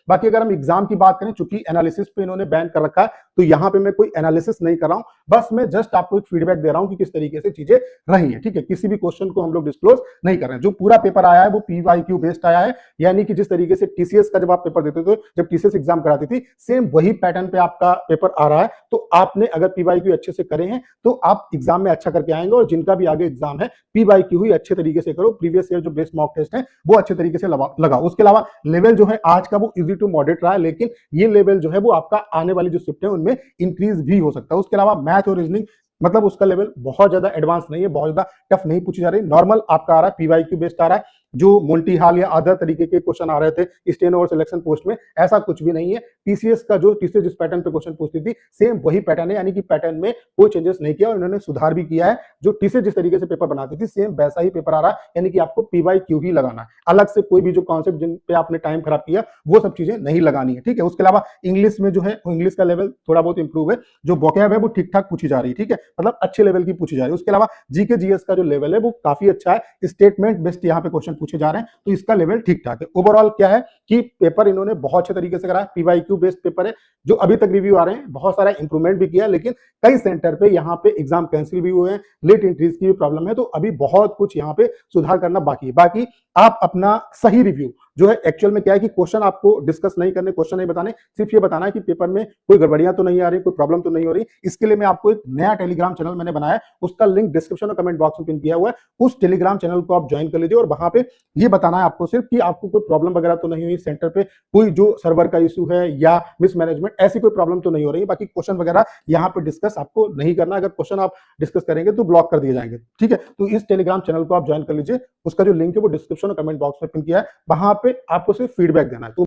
बाकी अगर हम एग्जाम की बात करें, चूंकि एनालिसिस पे इन्होंने बैन कर रखा है, तो यहाँ पे मैं कोई एनालिसिस नहीं कर रहा हूं, बस मैं जस्ट आपको एक फीडबैक दे रहा हूं कि किस तरीके से चीजें रही है। ठीक है, किसी भी क्वेश्चन को हम लोग डिस्क्लोज नहीं कर रहे हैं। जो पूरा पेपर आया है वो पीवाईक्यू बेस्ड आया है, यानी कि जिस तरीके से टीसीएस का जब आप पेपर देते थे, जब टीसीएस एग्जाम कराती थी, सेम वही पैटर्न पे आपका पेपर आ रहा है। तो आपने अगर पीवाईक्यू अच्छे से करे हैं तो आप एग्जाम में अच्छा करके आएंगे, और जिनका भी आगे एग्जाम है पीवाईक्यू ही अच्छे तरीके से करो, प्रीवियस ईयर जो बेस्ट मॉक टेस्ट है वो अच्छे तरीके से लगाओ। उसके अलावा लेवल जो है आज का वो इजी टू मॉडरेट रहा है, लेकिन ये लेवल जो है वो आपका आने वाली जो शिफ्ट है उनमें इंक्रीज भी हो सकता है। उसके अलावा मैथ और रीजनिंग मतलब उसका लेवल बहुत ज्यादा एडवांस नहीं है, बहुत ज्यादा टफ नहीं पूछी जा रही, नॉर्मल आपका आ रहा है, पीवाईक्यू बेस्ड आ रहा है। जो मल्टी हाल या अदर तरीके के क्वेश्चन आ रहे थे स्टेनो और सिलेक्शन पोस्ट में, ऐसा कुछ भी नहीं है। टीसीएस का जो टीसीएस जिस पैटर्न पे क्वेश्चन पूछती थी सेम वही पैटर्न है, यानी कि पैटर्न में कोई चेंजेस नहीं किया, और इन्होंने सुधार भी किया है। जो टीसीएस जिस तरीके से पेपर बनाती थी सेम वैसा ही पेपर आ रहा है, यानी कि आपको पीवाईक्यू ही लगाना है, अलग से कोई भी जो कॉन्सेप्ट जिन पे आपने टाइम खराब किया वो सब चीजें नहीं लगानी है। ठीक है, उसके अलावा इंग्लिश में जो है इंग्लिश का लेवल थोड़ा बहुत इंप्रूव है, जो वोकैब है वो ठीक ठाक पूछी जा रही है। ठीक है, मतलब अच्छे लेवल की पूछी जा रही है। उसके अलावा जीके जीएस का जो लेवल है वो काफी अच्छा है, स्टेटमेंट बेस्ड यहाँ पे क्वेश्चन पूछे जा रहे हैं, तो इसका लेवल ठीक ठाक है। ओवरऑल क्या है कि पेपर इन्होंने बहुत अच्छे तरीके से करा है, पीवाईक्यू बेस्ड पेपर है। जो अभी तक रिव्यू आ रहे हैं बहुत सारा इंप्रूवमेंट भी किया है, लेकिन कई सेंटर पे यहाँ पे एग्जाम कैंसिल भी हुए हैं, लेट एंट्रीज की भी प्रॉब्लम है, तो अभी बहुत कुछ यहाँ पे सुधार करना बाकी है। बाकी आप अपना सही रिव्यू जो है, एक्चुअल में क्या है कि क्वेश्चन आपको डिस्कस नहीं करने, क्वेश्चन नहीं बताने, सिर्फ ये बताना है कि पेपर में कोई गड़बड़ियां तो नहीं आ रही, कोई प्रॉब्लम तो नहीं हो रही। इसके लिए मैं आपको एक नया टेलीग्राम चैनल मैंने बनाया है, उसका लिंक डिस्क्रिप्शन और कमेंट बॉक्स में पिन किया हुआ है, उस टेलीग्राम चैनल को आप ज्वाइन कर लीजिए, और वहां पे ये बताना है आपको सिर्फ कि आपको कोई प्रॉब्लम वगैरह तो नहीं हुई सेंटर पे, कोई जो सर्वर का इशू है या मिसमैनेजमेंट, ऐसी कोई प्रॉब्लम तो नहीं हो रही है। बाकी क्वेश्चन वगैरह यहाँ पे डिस्कस आपको नहीं करना, अगर क्वेश्चन आप डिस्कस करेंगे तो ब्लॉक कर दिए जाएंगे। ठीक है, तो इस टेलीग्राम चैनल को आप ज्वाइन कर लीजिए, उसका जो लिंक है वो डिस्क्रिप्शन और कमेंट बॉक्स में पिन किया है, वहां पे आपको सिर्फ फीडबैक देना है। तो